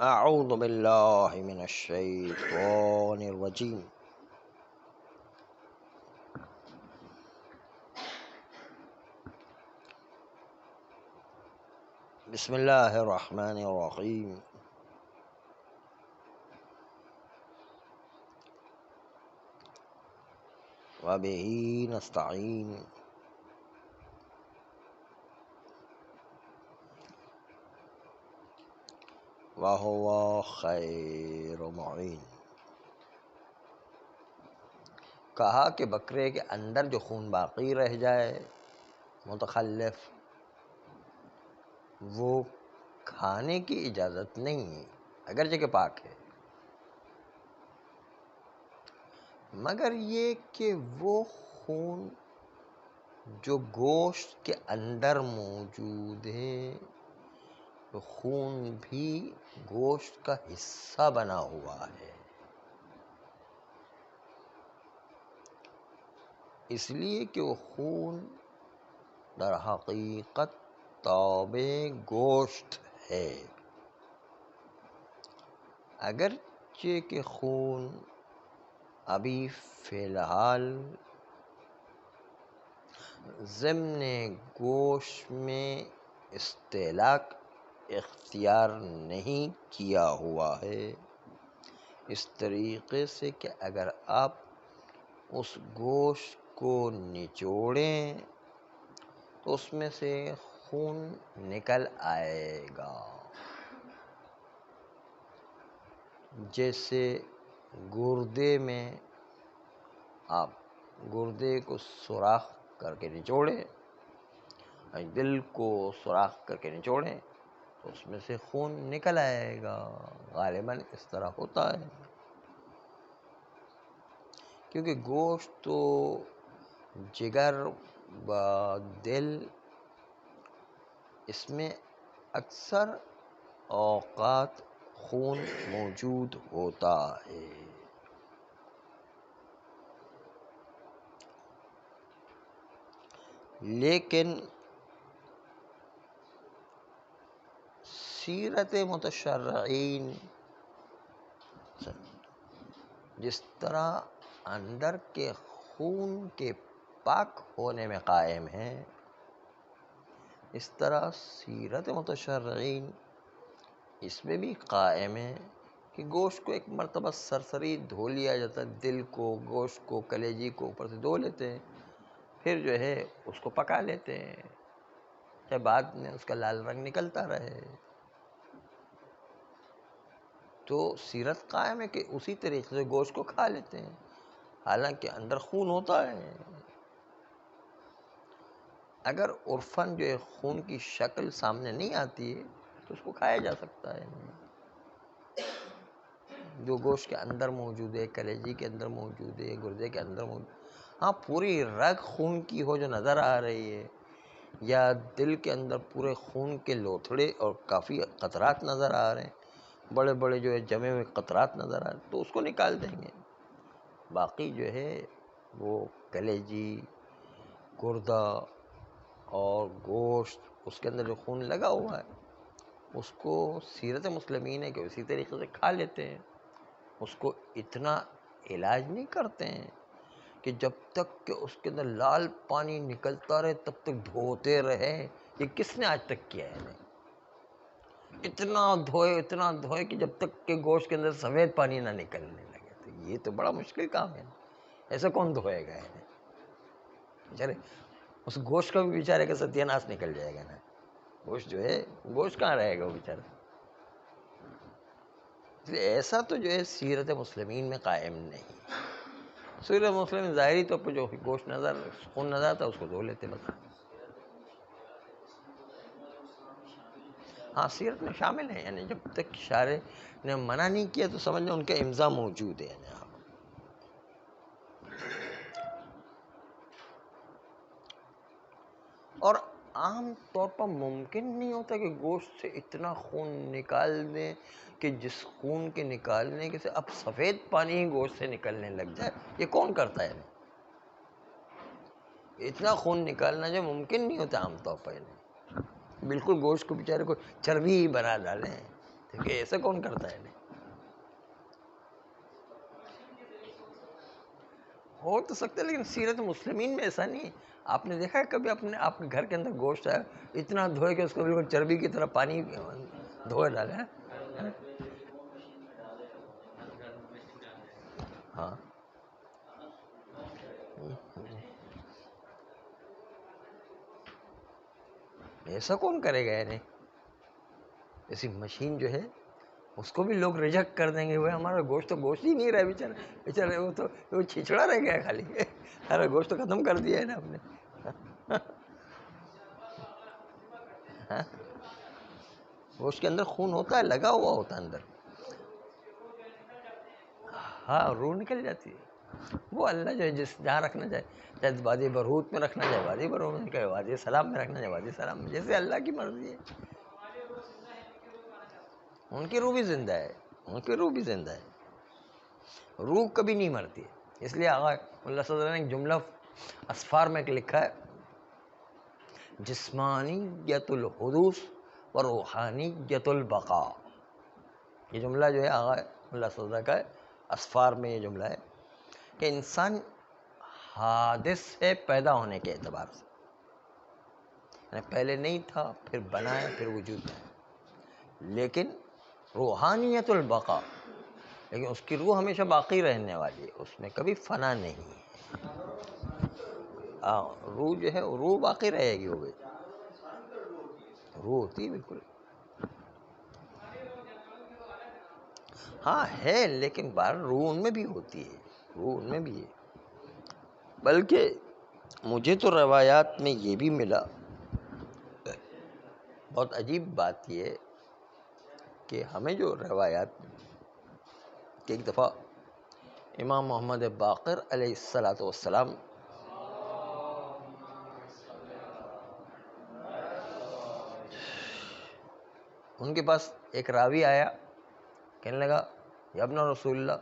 اعوذ باللہ من الشیطان الرجیم بسم اللہ الرحمن الرحیم وبہ نستعین وہو خیر معین۔ کہا کہ بکرے کے اندر جو خون باقی رہ جائے متخلف، وہ کھانے کی اجازت نہیں ہے، اگرچہ کہ پاک ہے، مگر یہ کہ وہ خون جو گوشت کے اندر موجود ہے، وہ خون بھی گوشت کا حصہ بنا ہوا ہے، اس لیے کہ وہ خون در حقیقت تابع گوشت ہے، اگرچہ کہ خون ابھی فی الحال ضمن گوشت میں استہلاک اختیار نہیں کیا ہوا ہے، اس طریقے سے کہ اگر آپ اس گوشت کو نچوڑیں تو اس میں سے خون نکل آئے گا، جیسے گردے میں آپ گردے کو سوراخ کر کے نچوڑیں، دل کو سوراخ کر کے نچوڑیں تو اس میں سے خون نکل آئے گا، غالباً اس طرح ہوتا ہے، کیونکہ گوشت تو جگر و دل اس میں اکثر اوقات خون موجود ہوتا ہے، لیکن سیرت متشرعین جس طرح اندر کے خون کے پاک ہونے میں قائم ہے، اس طرح سیرت متشرعین اس میں بھی قائم ہے کہ گوشت کو ایک مرتبہ سرسری دھو لیا جاتا ہے، دل کو، گوشت کو، کلیجی کو اوپر سے دھو لیتے ہیں، پھر جو ہے اس کو پکا لیتے ہیں، چاہے بعد میں اس کا لال رنگ نکلتا رہے، تو سیرت قائم ہے کہ اسی طریقے سے گوشت کو کھا لیتے ہیں، حالانکہ اندر خون ہوتا ہے، اگر عرفاً جو ہے خون کی شکل سامنے نہیں آتی ہے تو اس کو کھایا جا سکتا ہے، جو گوشت کے اندر موجود ہے، کلیجی کے اندر موجود ہے، گردے کے اندر موجود ہے، ہاں پوری رگ خون کی ہو جو نظر آ رہی ہے، یا دل کے اندر پورے خون کے لوتھڑے اور کافی قطرات نظر آ رہے ہیں، بڑے بڑے جو ہے جمے ہوئے قطرات نظر آ رہے ہیں، تو اس کو نکال دیں گے، باقی جو ہے وہ کلیجی، گردہ اور گوشت، اس کے اندر جو خون لگا ہوا ہے، اس کو سیرت مسلمین ہے کہ اسی طریقے سے کھا لیتے ہیں، اس کو اتنا علاج نہیں کرتے ہیں کہ جب تک کہ اس کے اندر لال پانی نکلتا رہے تب تک دھوتے رہے، یہ کس نے آج تک کیا ہے؟ اتنا دھوئے کہ جب تک کہ گوشت کے اندر سفید پانی نہ نکلنے لگے، تو یہ تو بڑا مشکل کام ہے، ایسا کون دھوئے گا؟ چلے اس گوشت کا بھی بیچارے کا ستیہ ناش نکل جائے گا نا، گوشت جو ہے، گوشت کہاں رہے گا وہ بیچارہ؟ اس لیے ایسا تو جو ہے سیرت مسلمین میں قائم نہیں، سیرت مسلمین ظاہری طور پر جو گوشت خون نظر آتا ہے اس کو دھو لیتے بس، ہاں سیرت میں شامل ہے، یعنی جب تک شارع نے منع نہیں کیا تو سمجھ لیں ان کا امضا موجود ہے، یعنی اور عام طور پر ممکن نہیں ہوتا کہ گوشت سے اتنا خون نکال دیں کہ جس خون کے نکالنے کے سے اب سفید پانی ہی گوشت سے نکلنے لگ جائے، یہ کون کرتا ہے؟ اتنا خون نکالنا جو ممکن نہیں ہوتا عام طور پر، بالکل گوشت کو بیچارے کو چربی ہی بنا ڈالیں، دیکھیں ایسا کون کرتا ہے؟ نہیں ہو تو سکتا ہے، لیکن سیرت مسلمین میں ایسا نہیں ہے. آپ نے دیکھا ہے کبھی اپنے آپ کے گھر کے اندر گوشت ہے اتنا دھوئے کہ اس کو بالکل چربی کی طرح پانی دھوئے ڈالے ہیں؟ ہاں ایسا کون کرے گا؟ یعنی ایسی مشین جو ہے اس کو بھی لوگ ریجیکٹ کر دیں گے. وہ ہمارا گوشت تو گوشت ہی نہیں رہا بیچارے وہ تو وہ چھچڑا رہ گیا خالی. سارا گوشت تو ختم کر دیا ہے نا آپ نے. گوشت کے اندر خون ہوتا ہے، لگا ہوا ہوتا ہے اندر. ہاں روح نکل جاتی ہے. وہ اللہ جو ہے جہاں رکھنا چاہے، چاہے وادی برہوت میں رکھنا چاہے وادی برہوت میں، چاہے وادی سلام میں رکھنا چاہے وادی سلام میں، جیسے اللہ کی مرضی ہے. ان کی روح بھی زندہ ہے، ان کی روح بھی زندہ ہے. روح کبھی نہیں مرتی ہے. اس لیے آقا اللہ صلی اللہ علیہ وسلم نے ایک جملہ اسفار میں لکھا ہے، جسمانیت الحدوث و روحانیت البقاء. یہ جملہ جو ہے آقا اللہ صلی اللہ علیہ وسلم کا ہے، اسفار میں یہ جملہ ہے کہ انسان حادث ہے پیدا ہونے کے اعتبار سے، یعنی پہلے نہیں تھا پھر بنا ہے پھر وجود ہے، لیکن روحانیت البقاء، لیکن اس کی روح ہمیشہ باقی رہنے والی ہے، اس میں کبھی فنا نہیں ہے. روح جو ہے روح باقی رہے گی. وہ روح ہوتی ہے بالکل. ہاں ہے، لیکن بار روح ان میں بھی ہوتی ہے، روح ان میں بھی ہے. بلکہ مجھے تو روایات میں یہ بھی ملا، بہت عجیب بات یہ ہے کہ ہمیں جو روایات کہ ایک دفعہ امام محمد باقر علیہ السلام ان کے پاس ایک راوی آیا، کہنے لگا یا ابن رسول اللہ،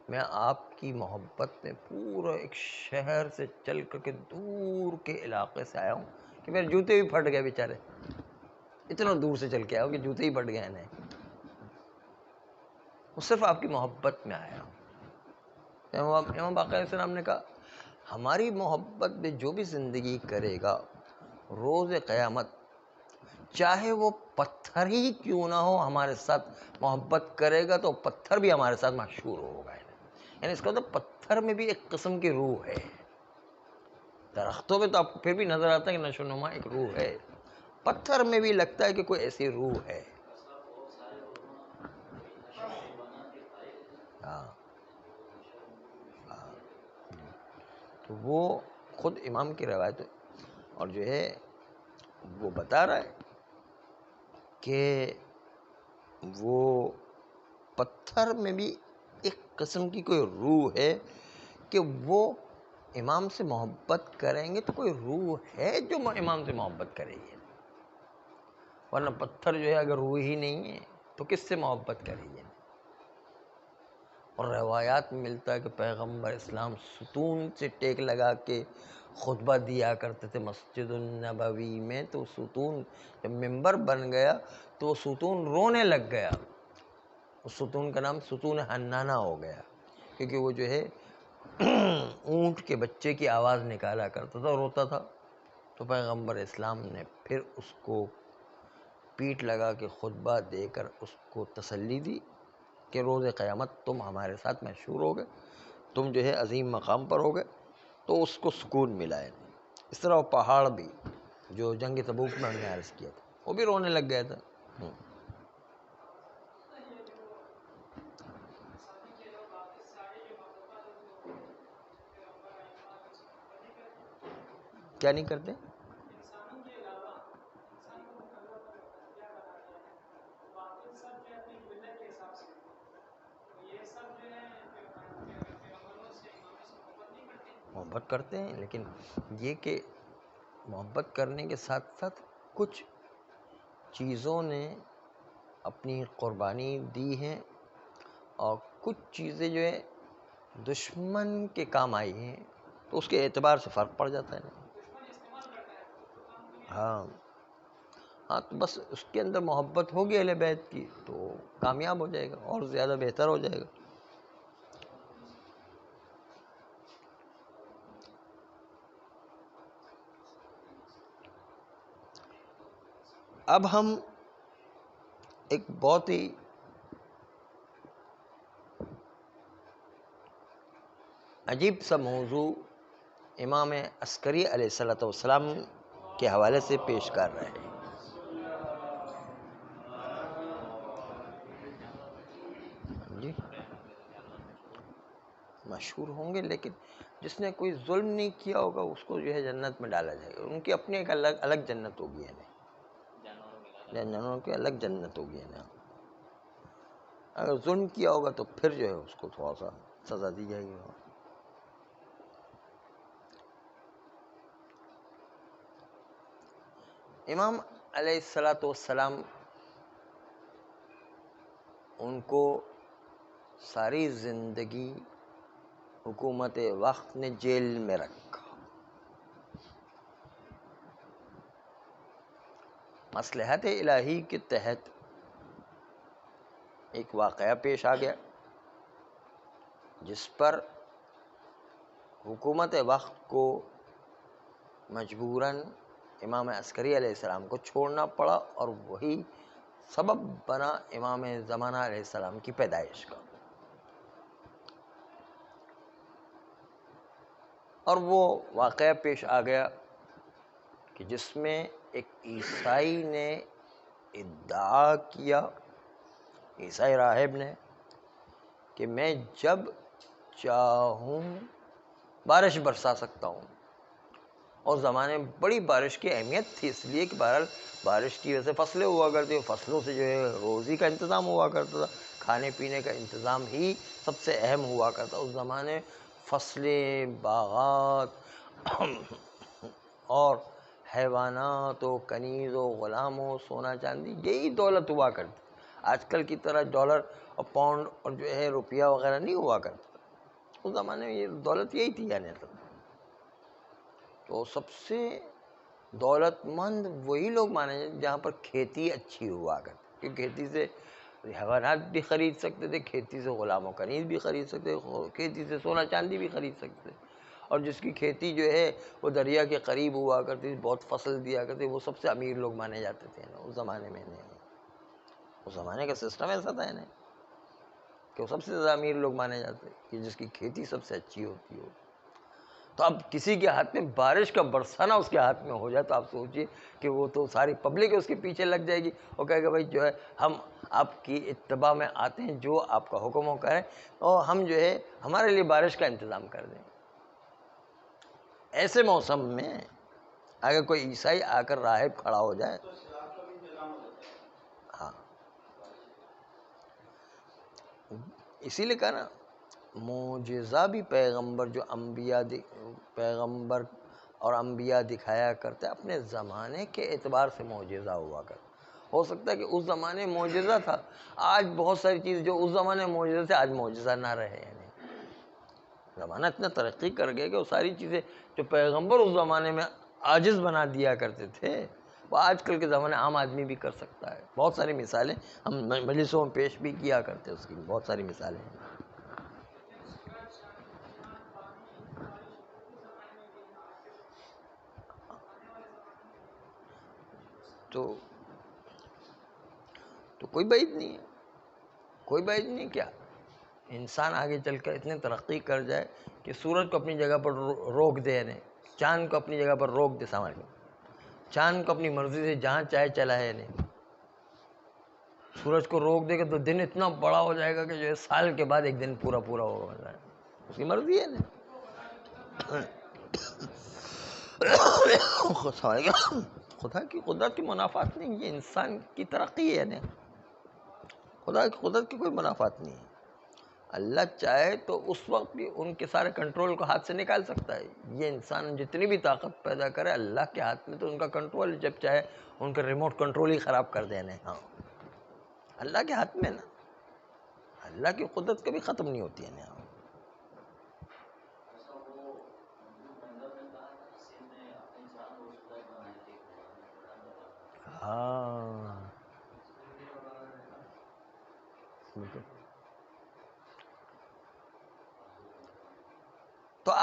میں آپ کی محبت میں پورا ایک شہر سے چل کر کے دور کے علاقے سے آیا ہوں کہ میرے جوتے بھی پھٹ گئے بیچارے. اتنا دور سے چل کے آیا ہوں کہ جوتے ہی پھٹ گئے ہیں. وہ صرف آپ کی محبت میں آیا ہوں. امام باقر علیہ السلام نے کہا ہماری محبت میں جو بھی زندگی کرے گا روز قیامت چاہے وہ پتھر ہی کیوں نہ ہو ہمارے ساتھ محبت کرے گا تو پتھر بھی ہمارے ساتھ محشور ہوگا. یعنی اس کا مطلب پتھر میں بھی ایک قسم کی روح ہے. درختوں میں تو آپ کو پھر بھی نظر آتا ہے کہ نشو و نما ایک روح ہے، پتھر میں بھی لگتا ہے کہ کوئی ایسی روح ہے. ہاں تو وہ خود امام کی روایت ہے، اور جو ہے وہ بتا رہا ہے کہ وہ پتھر میں بھی ایک قسم کی کوئی روح ہے کہ وہ امام سے محبت کریں گے تو کوئی روح ہے جو امام سے محبت کرے گی، ورنہ پتھر جو ہے اگر روح ہی نہیں ہے تو کس سے محبت کرے گی. اور روایات میں ملتا ہے کہ پیغمبر اسلام ستون سے ٹیک لگا کے خطبہ دیا کرتے تھے مسجد النبوی میں. تو ستون جب ممبر بن گیا تو وہ ستون رونے لگ گیا. اس ستون کا نام ستون حنانہ ہو گیا، کیونکہ وہ جو ہے اونٹ کے بچے کی آواز نکالا کرتا تھا، روتا تھا. تو پیغمبر اسلام نے پھر اس کو پیٹ لگا کے خطبہ دے کر اس کو تسلی دی کہ روز قیامت تم ہمارے ساتھ محشور ہوگے، تم جو ہے عظیم مقام پر ہوگے. تو اس کو سکون ملا ہے. اس طرح وہ پہاڑ بھی جو جنگ تبوک میں ہم نے عرض کیا تھا وہ بھی رونے لگ گیا تھا. کیا نہیں کرتے؟ محبت کرتے ہیں، لیکن یہ کہ محبت کرنے کے ساتھ ساتھ کچھ چیزوں نے اپنی قربانی دی ہے اور کچھ چیزیں جو ہے دشمن کے کام آئی ہیں تو اس کے اعتبار سے فرق پڑ جاتا ہے. ہاں ہاں تو بس اس کے اندر محبت ہوگی اہل بیت کی تو کامیاب ہو جائے گا اور زیادہ بہتر ہو جائے گا. اب ہم ایک بہت ہی عجیب سا موضوع امام عسکری علیہ السلام کے حوالے سے پیش کر رہے ہیں. جی مشہور ہوں گے لیکن جس نے کوئی ظلم نہیں کیا ہوگا اس کو جو ہے جنت میں ڈالا جائے گا. ان کی اپنی ایک الگ جنت ہوگی ہے جانوروں کی الگ جنت ہوگی ہے نا. اگر ظلم کیا ہوگا تو پھر جو ہے اس کو تھوڑا سا سزا دی جائے گی. امام علیہ السلام ان کو ساری زندگی حکومت وقت نے جیل میں رکھا. مصلحت الہی کے تحت ایک واقعہ پیش آ گیا جس پر حکومت وقت کو مجبوراً امام عسکری علیہ السلام کو چھوڑنا پڑا اور وہی سبب بنا امام زمانہ علیہ السلام کی پیدائش کا. اور وہ واقعہ پیش آ گیا کہ جس میں ایک عیسائی نے ادعا کیا، عیسائی راہب نے، کہ میں جب چاہوں بارش برسا سکتا ہوں. اور زمانے میں بڑی بارش کی اہمیت تھی اس لیے کہ بہرحال بارش کی وجہ سے فصلیں ہوا کرتی، فصلوں سے جو ہے روزی کا انتظام ہوا کرتا تھا، کھانے پینے کا انتظام ہی سب سے اہم ہوا کرتا. اس زمانے فصلیں، باغات اور حیوانات و کنیز و غلام و سونا چاندی یہی دولت ہوا کرتی. آج کل کی طرح ڈالر اور پاؤنڈ اور جو ہے روپیہ وغیرہ نہیں ہوا کرتا. اس زمانے میں یہ دولت یہی تھی. یعنی تو سب سے دولت مند وہی لوگ مانے جاتے جہاں پر کھیتی اچھی ہوا کرتی، کیونکہ کھیتی سے حیوانات بھی خرید سکتے تھے، کھیتی سے غلام و کنیز بھی خرید سکتے تھے، کھیتی سے سونا چاندی بھی خرید سکتے تھے. اور جس کی کھیتی جو ہے وہ دریا کے قریب ہوا کرتی، بہت فصل دیا کرتی، وہ سب سے امیر لوگ مانے جاتے تھے اس زمانے میں. اس زمانے کا سسٹم ایسا تھا کہ وہ سب سے زیادہ امیر لوگ مانے جاتے کہ جس کی کھیتی سب سے اچھی ہوتی ہو. تو اب کسی کے ہاتھ میں بارش کا برسانا اس کے ہاتھ میں ہو جائے تو آپ سوچئے کہ وہ تو ساری پبلک اس کے پیچھے لگ جائے گی اور کہے گا بھائی جو ہے ہم آپ کی اتباع میں آتے ہیں، جو آپ کا حکم ہو کریں اور ہم جو ہے ہمارے لیے بارش کا انتظام کر دیں. ایسے موسم میں اگر کوئی عیسائی آ کر راہب کھڑا ہو جائے، ہاں اسی لیے کہا نا معجزہ بھی پیغمبر جو پیغمبر اور انبیاء دکھایا کرتے اپنے زمانے کے اعتبار سے معجزہ ہوا کرتا. ہو سکتا ہے کہ اس زمانے معجزہ تھا، آج بہت ساری چیز جو اس زمانے معجزہ سے آج معجزہ نہ رہے. یعنی زمانہ اتنا ترقی کر گیا کہ وہ ساری چیزیں جو پیغمبر اس زمانے میں عاجز بنا دیا کرتے تھے وہ آج کل کے زمانے عام آدمی بھی کر سکتا ہے. بہت ساری مثالیں ہم مجلسوں میں پیش بھی کیا کرتے، اس کی بہت ساری مثالیں ہیں. تو کوئی بعید نہیں ہے، کوئی بعید نہیں. کیا انسان آگے چل کر اتنے ترقی کر جائے کہ سورج کو اپنی جگہ پر روک دے، نہیں چاند کو اپنی جگہ پر روک دے. سمجھ لو چاند کو اپنی مرضی سے جہاں چاہے چلا ہے، نہیں سورج کو روک دے گا تو دن اتنا بڑا ہو جائے گا کہ جو ہے سال کے بعد ایک دن پورا ہو جائے. اس کی مرضی ہے نا. خدا کی قدرت کی منافات نہیں، یہ انسان کی ترقی ہے نا. خدا کی قدرت کی کوئی منافات نہیں ہے. اللہ چاہے تو اس وقت بھی ان کے سارے کنٹرول کو ہاتھ سے نکال سکتا ہے. یہ انسان جتنی بھی طاقت پیدا کرے اللہ کے ہاتھ میں تو ان کا کنٹرول، جب چاہے ان کا ریموٹ کنٹرول ہی خراب کر دینے. ہاں اللہ کے ہاتھ میں نا، اللہ کی قدرت کبھی ختم نہیں ہوتی ہے نا. ہاں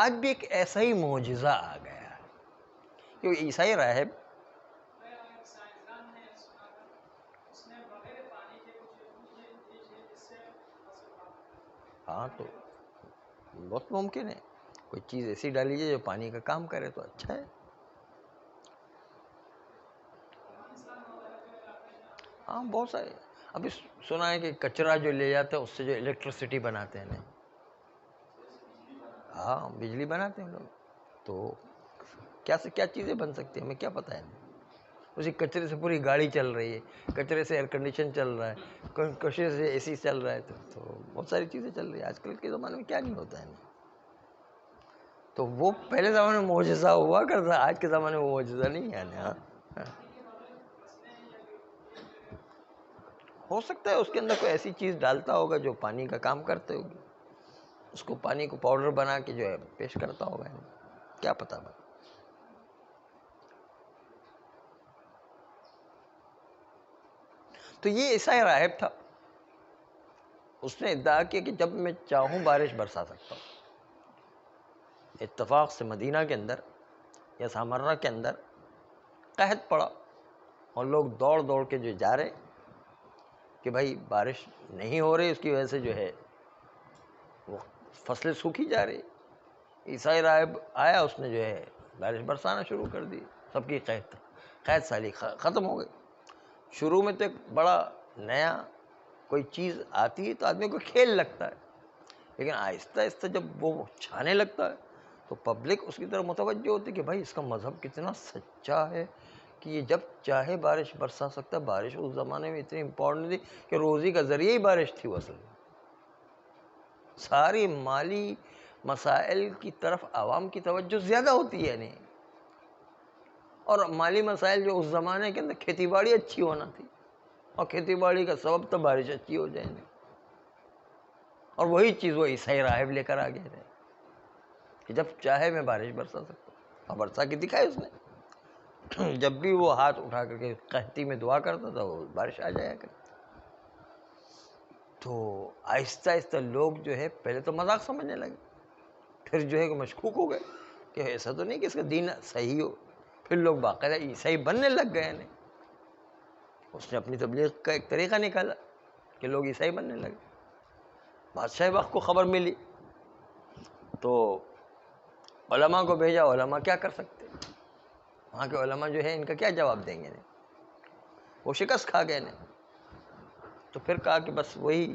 آج بھی ایک ایسا ہی معجزہ آ گیا ہے کہ وہ عیسائی راہب ہاں تو بہت ممکن ہے کوئی چیز ایسی ڈال لیجیے جو پانی کا کام کرے تو اچھا ہے. ہاں بہت سارے. ابھی سنا ہے کہ کچرا جو لے جاتے ہیں اس سے جو الیکٹریسٹی بناتے ہیں نا. ہاں بجلی بناتے ہیں لوگ. تو کیا سے کیا چیزیں بن سکتی ہیں ہمیں کیا پتہ ہے. اسی کچرے سے پوری گاڑی چل رہی ہے, کچرے سے ایئر کنڈیشن چل رہا ہے, کچرے سے اے سی چل رہا ہے. تو بہت ساری چیزیں چل رہی ہیں. آج کل کے زمانے میں کیا نہیں ہوتا ہے. تو وہ پہلے زمانے میں معجزہ ہوا کرتا, آج کے زمانے میں معجزہ نہیں ہے نا. ہو سکتا ہے اس کے اندر کوئی ایسی چیز ڈالتا ہوگا جو پانی کا کام کرتے ہوگی, اس کو پانی کو پاؤڈر بنا کے جو ہے پیش کرتا ہوگا. کیا پتا بھائی. تو یہ عیسائی راہب تھا. اس نے ادعا کیا کہ جب میں چاہوں بارش برسا سکتا ہوں. اتفاق سے مدینہ کے اندر یا سامرہ کے اندر قحط پڑا اور لوگ دوڑ دوڑ کے جو جا رہے کہ بھائی بارش نہیں ہو رہی, اس کی وجہ سے جو ہے وہ فصلیں سوکھی جا رہی. عیسائی راہب آیا, اس نے جو ہے بارش برسانا شروع کر دی. سب کی قحط سالی ختم ہو گئی. شروع میں تو ایک بڑا نیا کوئی چیز آتی ہے تو آدمی کو کھیل لگتا ہے, لیکن آہستہ آہستہ جب وہ چھانے لگتا ہے تو پبلک اس کی طرف متوجہ ہوتی ہے کہ بھائی اس کا مذہب کتنا سچا ہے کہ یہ جب چاہے بارش برسا سکتا ہے. بارش اس زمانے میں اتنی امپورٹنٹ تھی کہ روزی کا ذریعہ ہی بارش تھی. اصل میں ساری مالی مسائل کی طرف عوام کی توجہ زیادہ ہوتی ہے نہیں, اور مالی مسائل جو اس زمانے کے اندر کھیتی باڑی اچھی ہونا تھی, اور کھیتی باڑی کا سبب تو بارش اچھی ہو جائے گی. اور وہی چیز وہ عیسائی راہب لے کر آ گئے تھے کہ جب چاہے میں بارش برسا سکتا ہوں. اور برسا کے دکھائے اس نے. جب بھی وہ ہاتھ اٹھا کر کے قحطی میں دعا کرتا تھا وہ بارش آ جایا کرتی. تو آہستہ آہستہ لوگ جو ہے پہلے تو مذاق سمجھنے لگے, پھر جو ہے کہ مشکوک ہو گئے کہ ایسا تو نہیں کہ اس کا دین صحیح ہو. پھر لوگ باقاعدہ عیسائی بننے لگ گئے. اس نے اپنی تبلیغ کا ایک طریقہ نکالا کہ لوگ عیسائی بننے لگے. بادشاہ وقت کو خبر ملی تو علماء کو بھیجا. علماء کیا کر سکتے, وہاں کے علماء جو ہے ان کا کیا جواب دیں گے. وہ شکست کھا گئے. تو پھر کہا کہ بس وہی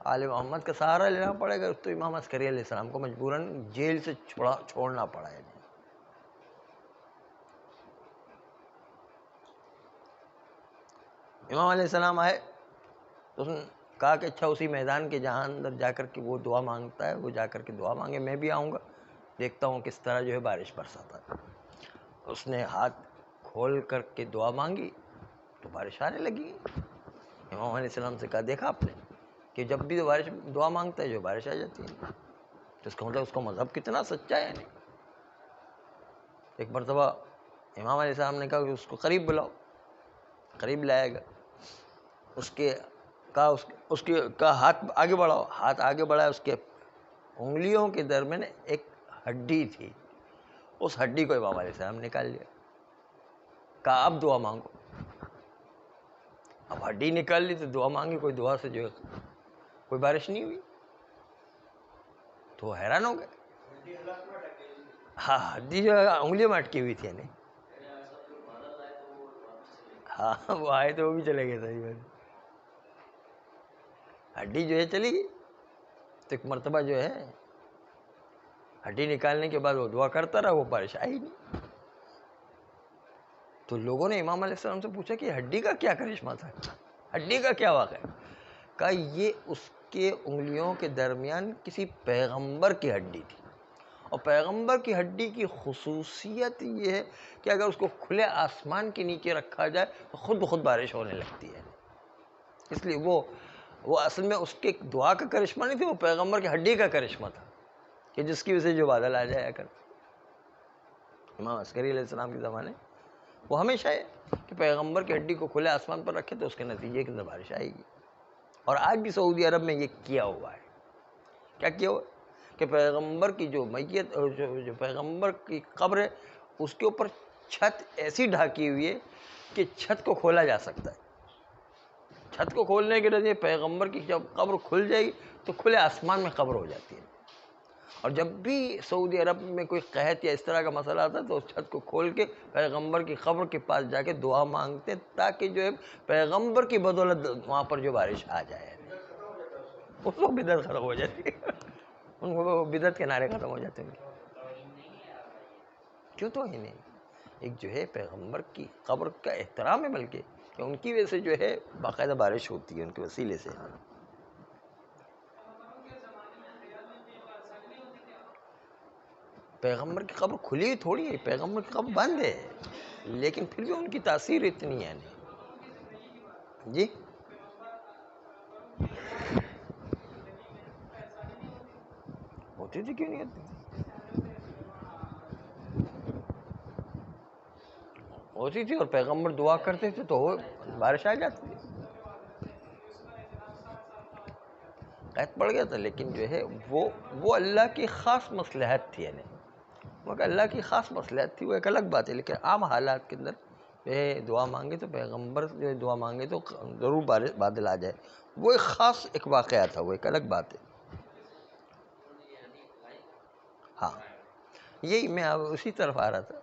آل محمد کا سہارا لینا پڑے گا. تو امام عسکری علیہ السلام کو مجبوراً جیل سے چھوڑنا پڑا ہے. امام علیہ السلام آئے تو اس نے کہا کہ اچھا اسی میدان کے جہاں اندر جا کر کے وہ دعا مانگتا ہے وہ جا کر کے دعا مانگے, میں بھی آؤں گا, دیکھتا ہوں کس طرح جو ہے بارش برساتا ہے. اس نے ہاتھ کھول کر کے دعا مانگی تو بارش آنے لگی. امام علیہ السلام سے کہا دیکھا آپ نے کہ جب بھی بارش دعا مانگتا ہے جو بارش آ جاتی ہے. تو اس کا مطلب اس کا مذہب کتنا سچا ہے. ایک مرتبہ امام علیہ السلام نے کہا کہ اس کو قریب بلاؤ. قریب لائے گا, اس کے ہاتھ آگے بڑھاؤ. ہاتھ آگے بڑھایا, اس کے انگلیوں کے درمیان ایک ہڈی تھی. اس ہڈی کو امام علیہ السلام نے نکال لیا. کہا اب دعا مانگو. اب ہڈی نکال لی تو دعا مانگی, کوئی دعا سے جو ہے کوئی بارش نہیں ہوئی. تو حیران ہو گئے. ہاں ہڈی جو ہے انگلیوں میں اٹکی ہوئی تھی. ہاں وہ آئے تو وہ بھی چلے گئے. صحیح بات, ہڈی جو ہے چلی گئی. تو ایک مرتبہ جو ہے ہڈی نکالنے کے بعد وہ دعا کرتا رہا, وہ بارش آئی نہیں. تو لوگوں نے امام علیہ السلام سے پوچھا کہ ہڈی کا کیا کرشمہ تھا, ہڈی کا کیا واقعہ ہے. کہا یہ اس کے انگلیوں کے درمیان کسی پیغمبر کی ہڈی تھی, اور پیغمبر کی ہڈی کی خصوصیت یہ ہے کہ اگر اس کو کھلے آسمان کے نیچے رکھا جائے تو خود بخود بارش ہونے لگتی ہے. اس لیے وہ اصل میں اس کے دعا کا کرشمہ نہیں تھی, وہ پیغمبر کی ہڈی کا کرشمہ تھا کہ جس کی وجہ سے جو بادل آ جایا کرتے. امام عسکری علیہ السلام کے زمانے وہ ہمیشہ ہے کہ پیغمبر کی ہڈی کو کھلے آسمان پر رکھے تو اس کے نتیجے کے اندر بارش آئے گی. اور آج بھی سعودی عرب میں یہ کیا ہوا ہے. کیا کیا ہوا کہ پیغمبر کی جو میت جو پیغمبر کی قبر ہے اس کے اوپر چھت ایسی ڈھاکی ہوئی ہے کہ چھت کو کھولا جا سکتا ہے. چھت کو کھولنے کے نتیجے پیغمبر کی جب قبر کھل جائے گی تو کھلے آسمان میں قبر ہو جاتی ہے. اور جب بھی سعودی عرب میں کوئی قحط یا اس طرح کا مسئلہ آتا ہے تو اس چھت کو کھول کے پیغمبر کی قبر کے پاس جا کے دعا مانگتے تاکہ جو ہے پیغمبر کی بدولت وہاں پر جو بارش آ جائے. اس کو بدعت ختم ہو جاتی ہے. ان کو بدعت کے نعرے ختم ہو جاتے ہیں. کیوں تو ہی نہیں. ایک جو ہے پیغمبر کی قبر کا احترام ہے بلکہ کہ ان کی وجہ سے جو ہے باقاعدہ بارش ہوتی ہے ان کے وسیلے سے. پیغمبر کی قبر کھلی تھوڑی ہے, پیغمبر کی قبر بند ہے, لیکن پھر بھی ان کی تاثیر اتنی ہے نہیں. جی ہوتی تھی, کیوں نہیں ہوتی ہوتی تھی. اور پیغمبر دعا کرتے تھے تو بارش آ جاتی تھی. قحط پڑ گیا تھا لیکن جو ہے وہ اللہ کی خاص مصلحت تھی. یعنی وہ کہ اللہ کی خاص مصلحت تھی, وہ ایک الگ بات ہے. لیکن عام حالات کے اندر دعا مانگے تو پیغمبر جو دعا مانگے تو ضرور بادل آ جائے. وہ ایک خاص ایک واقعہ تھا, وہ ایک الگ بات ہے. ہاں یہی میں اسی طرف آ رہا تھا.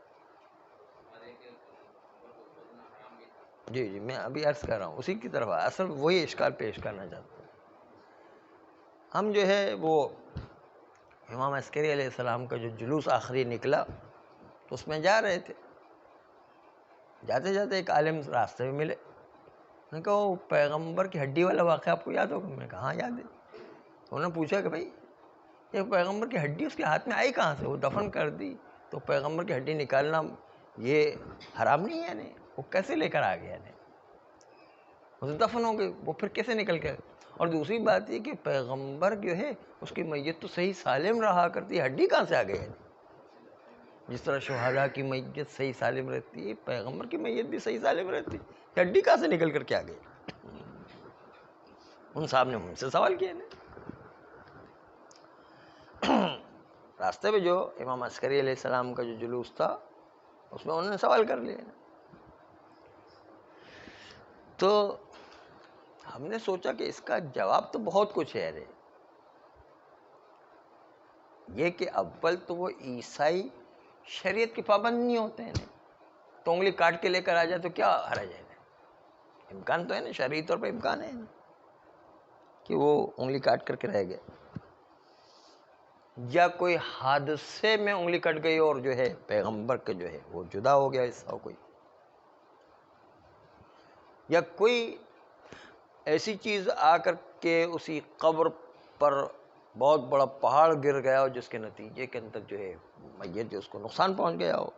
جی میں ابھی عرض کر رہا ہوں اسی کی طرف. اصل وہی اشکال پیش کرنا چاہتا ہوں. ہم جو ہے وہ امام عسکری علیہ السلام کا جو جلوس آخری نکلا تو اس میں جا رہے تھے. جاتے جاتے ایک عالم راستے میں ملے. میں نے کہا وہ پیغمبر کی ہڈی والا واقعہ آپ کو یاد ہوگا؟ میں نے کہا ہاں یاد ہے. انہوں نے پوچھا کہ بھائی یہ پیغمبر کی ہڈی اس کے ہاتھ میں آئی کہاں سے؟ وہ دفن کر دی تو پیغمبر کی ہڈی نکالنا یہ حرام نہیں ہے یعنی وہ کیسے لے کر آ گیا؟ یعنی وہ تو دفن ہو گئی, وہ پھر کیسے نکل کے؟ اور دوسری بات یہ کہ پیغمبر جو ہے اس کی میت تو صحیح سالم رہا کرتی ہے, ہڈی کہاں سے آ گئی ہے؟ جس طرح شہداء کی میت صحیح سالم رہتی ہے پیغمبر کی میت بھی صحیح سالم رہتی ہے, ہڈی کہاں سے نکل کر کے آ گئی؟ ان صاحب نے مجھ سے سوال کیا نا. راستے میں جو امام عسکری علیہ السلام کا جو جلوس تھا اس میں انہوں نے سوال کر لیا. تو ہم نے سوچا کہ اس کا جواب تو بہت کچھ ہے. رے یہ کہ اول تو وہ عیسائی شریعت کے پابند نہیں ہوتے ہیں, تو انگلی کاٹ کے لے کر آ جائے تو کیا حرج ہے؟ امکان تو ہے نا, شرعی طور پہ امکان ہے کہ وہ انگلی کاٹ کر کے رہ گئے, یا کوئی حادثے میں انگلی کٹ گئی اور جو ہے پیغمبر کے جو ہے وہ جدا ہو گیا حصہ کوئی, یا کوئی ایسی چیز آ کر کے اسی قبر پر بہت بڑا پہاڑ گر گیا ہو جس کے نتیجے کے اندر جو ہے میت جو اس کو نقصان پہنچ گیا ہو.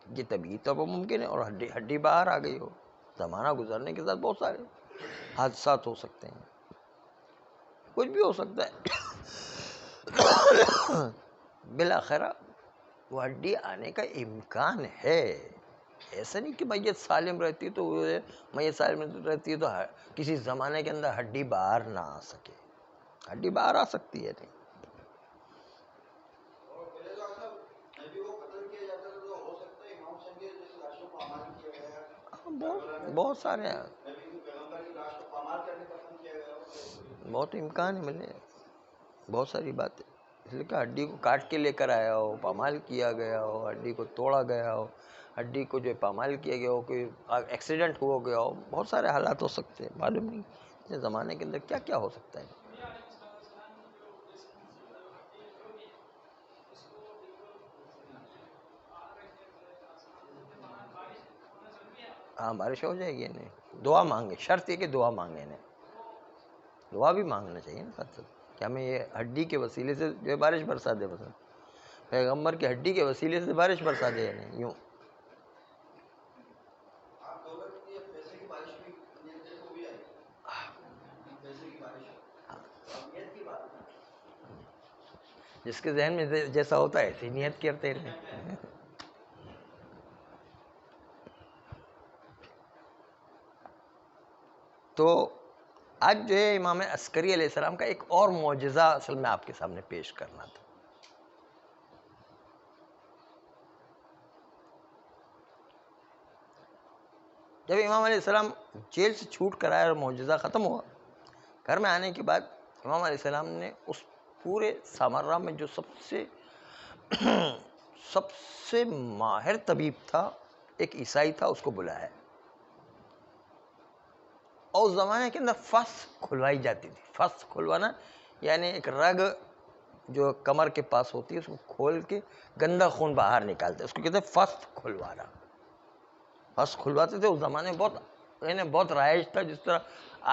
یہ طبیعی طور پر ممکن ہے. اور ہڈی باہر آ گئی ہو. زمانہ گزرنے کے ساتھ بہت سارے حادثات ہو سکتے ہیں, کچھ بھی ہو سکتا ہے. بالآخرہ وہ ہڈی آنے کا امکان ہے. ایسا نہیں کہ میت سالم رہتی تو میت سالم رہتی ہے تو کسی زمانے کے اندر ہڈی باہر نہ آ سکے. ہڈی باہر آ سکتی ہے. نہیں بہت سارے بہت امکان ہے ملے, بہت ساری باتیں. اس لیے کہ ہڈی کو کاٹ کے لے کر آیا ہو, پامال کیا گیا ہو, ہڈی کو توڑا گیا ہو, ہڈی کو جو پامال کیا گیا ہو, کوئی ایکسیڈنٹ ہو گیا ہو, بہت سارے حالات ہو سکتے ہیں. معلوم نہیں اس زمانے کے اندر کیا کیا ہو سکتا ہے. ہاں بارش ہو جائے گی. نہیں دعا مانگے, شرط یہ کہ دعا مانگے. نہیں دعا بھی مانگنا چاہیے نا ساتھ ساتھ کہ ہمیں یہ ہڈی کے وسیلے سے جو ہے بارش برسا دے. بس پیغمبر کی ہڈی کے وسیلے سے بارش برسا دے. نہیں یوں جس کے ذہن میں جیسا ہوتا ہے ایسی نیت کرتے رہے. تو آج جو ہے امام عسکری علیہ السلام کا ایک اور معجزہ اصل میں آپ کے سامنے پیش کرنا تھا. جب امام علیہ السلام جیل سے چھوٹ کر آئے اور معجزہ ختم ہوا، گھر میں آنے کے بعد امام علیہ السلام نے اس پورے سامرا میں جو سب سے ماہر طبیب تھا، ایک عیسائی تھا، اس کو بلایا. اور اس زمانے کے اندر فس کھلوائی جاتی تھی. فس کھلوانا یعنی ایک رگ جو کمر کے پاس ہوتی ہے اس کو کھول کے گندا خون باہر نکالتے، اس کو کہتے ہیں فس کھلوانا. فس کھلواتے تھے. اس زمانے میں بہت رائج تھا. جس طرح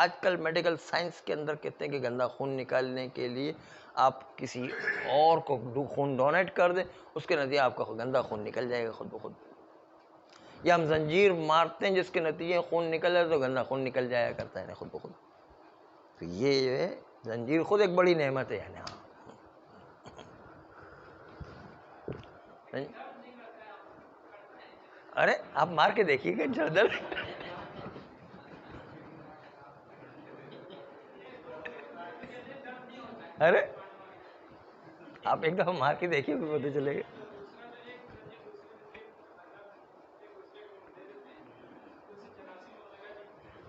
آج کل میڈیکل سائنس کے اندر کہتے ہیں کہ گندا خون نکالنے کے لیے آپ کسی اور کو خون ڈونیٹ کر دیں، اس کے نتیجے آپ کا گندا خون نکل جائے گا خود بخود. یا ہم زنجیر مارتے ہیں جس کے نتیجے خون نکل جائے تو گندا خون نکل جایا کرتا ہے خود بخود. تو یہ جو ہے زنجیر خود ایک بڑی نعمت ہے. یعنی ارے آپ مار کے دیکھیے گا جردر. ارے آپ ایک دفعہ مار کے دیکھیے پھر پتہ چلے گا.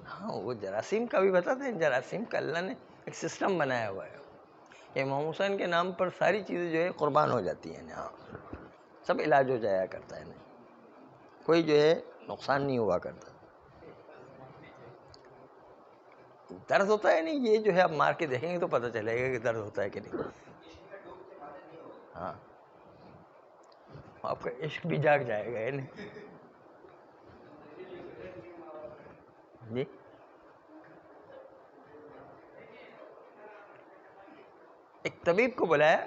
ہاں وہ جراثیم کا بھی بتاتے ہیں. جراثیم کا اللہ نے ایک سسٹم بنایا ہوا ہے. امام حسین کے نام پر ساری چیزیں جو ہے قربان ہو جاتی ہیں. ہاں سب علاج ہو جایا کرتا ہے. کوئی جو ہے نقصان نہیں ہوا کرتا. درد ہوتا ہے نہیں. یہ جو ہے آپ مار کے دیکھیں گے تو پتہ چلے گا کہ درد ہوتا ہے کہ نہیں. ہاں آپ کا عشق بھی جاگ جائے گا. یعنی جی ایک طبیب کو بلایا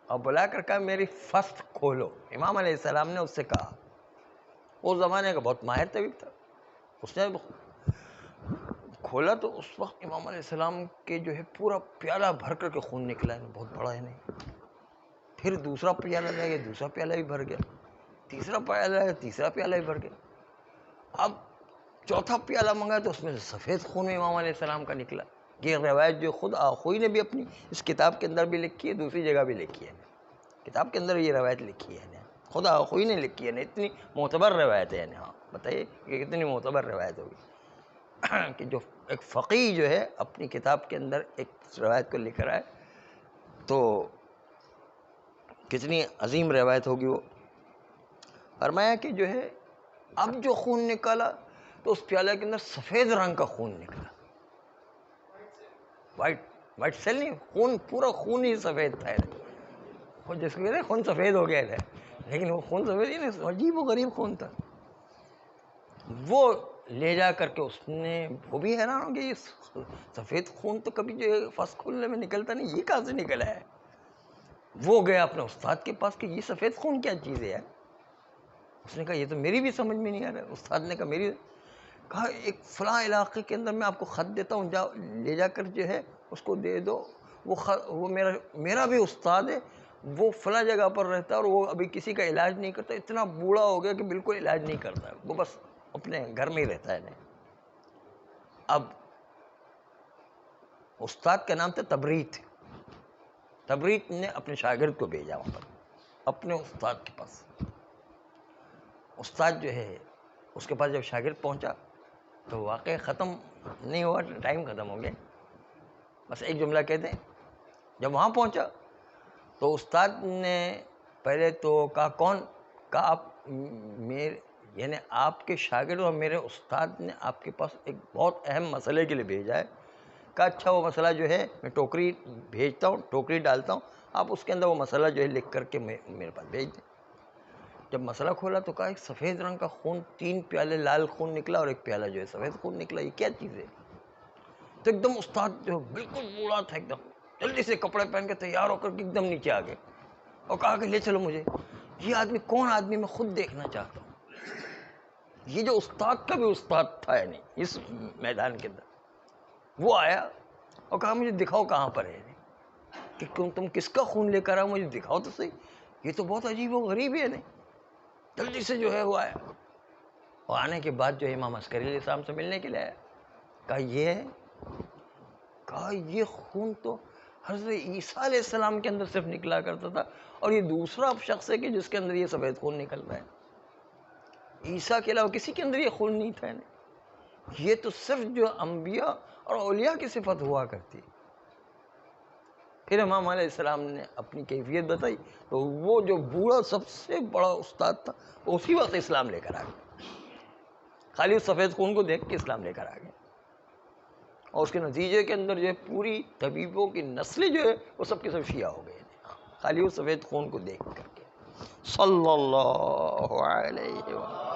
اور بلا کر کہا میری فست کھولو. امام علیہ السلام نے اس سے کہا. اس زمانے کا بہت ماہر طبیب تھا. اس نے کھولا تو اس وقت امام علیہ السلام کے جو ہے پورا پیالہ بھر کر کے خون نکلا ہے. بہت بڑا ہے نہیں. پھر دوسرا پیالہ لے گیا، دوسرا پیالہ بھی بھر گیا. تیسرا پیالہ ہے، تیسرا پیالہ بھی بھر گیا. اب چوتھا پیالہ منگایا تو اس میں سے سفید خون امام علیہ السلام کا نکلا. یہ روایت جو خود آخوئی نے بھی اپنی اس کتاب کے اندر بھی لکھی ہے، دوسری جگہ بھی لکھی ہے. کتاب کے اندر یہ روایت لکھی ہے. خود آخوئی نے لکھی ہے. اتنی معتبر روایت ہے. ہاں بتائیے کہ کتنی معتبر روایت ہوگی کہ جو ایک فقیہ جو ہے اپنی کتاب کے اندر ایک روایت کو لکھ رہا ہے تو کتنی عظیم روایت ہوگی وہ. فرمایا کہ جو ہے اب جو خون نکالا تو اس پیالے کے اندر سفید رنگ کا خون نکلا. وائٹ سیل نہیں، خون پورا خون ہی سفید تھا. جس کو کہتے ہیں خون سفید ہو گیا تھا، لیکن وہ خون سفید ہی نہیں، عجیب و غریب خون تھا. وہ لے جا کر کے اس نے، وہ بھی حیران ہو گیا یہ سفید خون تو کبھی جو ہے فس کھولنے میں نکلتا نہیں، یہ کہاں سے نکلا ہے. وہ گیا اپنے استاد کے پاس کہ یہ سفید خون کیا چیز ہے. اس نے کہا یہ تو میری بھی سمجھ میں نہیں آ رہا. استاد نے کہا ایک فلاں علاقے کے اندر میں آپ کو خط دیتا ہوں، جاؤ لے جا کر جو ہے اس کو دے دو. وہ میرا بھی استاد ہے، وہ فلاں جگہ پر رہتا ہے اور وہ ابھی کسی کا علاج نہیں کرتا. اتنا بوڑھا ہو گیا کہ بالکل علاج نہیں کرتا، وہ بس اپنے گھر میں ہی رہتا ہے. اب استاد کا نام تھا تبریت. تبریت نے اپنے شاگرد کو بھیجا وہاں پر اپنے استاد کے پاس. استاد جو ہے اس کے پاس جب شاگرد پہنچا تو واقعہ ختم نہیں ہوا، ٹائم ختم ہو گیا. بس ایک جملہ کہتے ہیں. جب وہاں پہنچا تو استاد نے پہلے تو کہا آپ یعنی آپ کے شاگرد اور میرے استاد نے آپ کے پاس ایک بہت اہم مسئلے کے لیے بھیجا ہے. کہا اچھا وہ مسئلہ جو ہے میں ٹوکری بھیجتا ہوں، ٹوکری ڈالتا ہوں، آپ اس کے اندر وہ مسئلہ جو ہے لکھ کر کے میرے پاس بھیج دیں. جب مسئلہ کھولا تو کہا ایک سفید رنگ کا خون، 3 پیالے لال خون نکلا اور ایک پیالہ جو ہے سفید خون نکلا. یہ کیا چیز ہے؟ تو ایک دم استاد جو بالکل بوڑھا تھا، ایک دم جلدی سے کپڑے پہن کے تیار ہو کر کے ایک دم نیچے آ گئے اور کہا کہ لے چلو مجھے، یہ آدمی کون آدمی میں خود دیکھنا چاہتا ہوں. یہ جو استاد کا بھی استاد تھا یعنی اس میدان کے اندر، وہ آیا اور کہا مجھے دکھاؤ کہاں پر ہے، کہ تم کس کا خون لے کر آؤ، مجھے دکھاؤ تو صحیح، یہ تو بہت عجیب و غریب ہے. نہیں جلدی سے جو ہے وہ آیا اور آنے کے بعد جو ہے امام عسکری علیہ السلام سے ملنے کے لیے آیا. کہا یہ ہے کہا یہ خون تو حضرت عیسیٰ علیہ السلام کے اندر صرف نکلا کرتا تھا، اور یہ دوسرا شخص ہے کہ جس کے اندر یہ سفید خون نکل رہا ہے، عیسیٰ کے علاوہ کسی کے اندر یہ خون نہیں تھا۔ یہ تو صرف جو انبیاء اور اولیاء کی صفت ہوا کرتی۔ پھر امام علیہ السلام نے اپنی کیفیت بتائی تو وہ جو بوڑھا سب سے بڑا استاد تھا اسی وقت اسلام لے کر آ گیا، خالی اس سفید خون کو دیکھ کے اسلام لے کر آ گیا، اور اس کے نتیجے کے اندر جو ہے پوری طبیبوں کی نسلیں جو ہے وہ سب کے سب شیعہ ہو گئے، خالی اس سفید خون کو دیکھ کر کے۔ صلی اللہ علیہ وسلم۔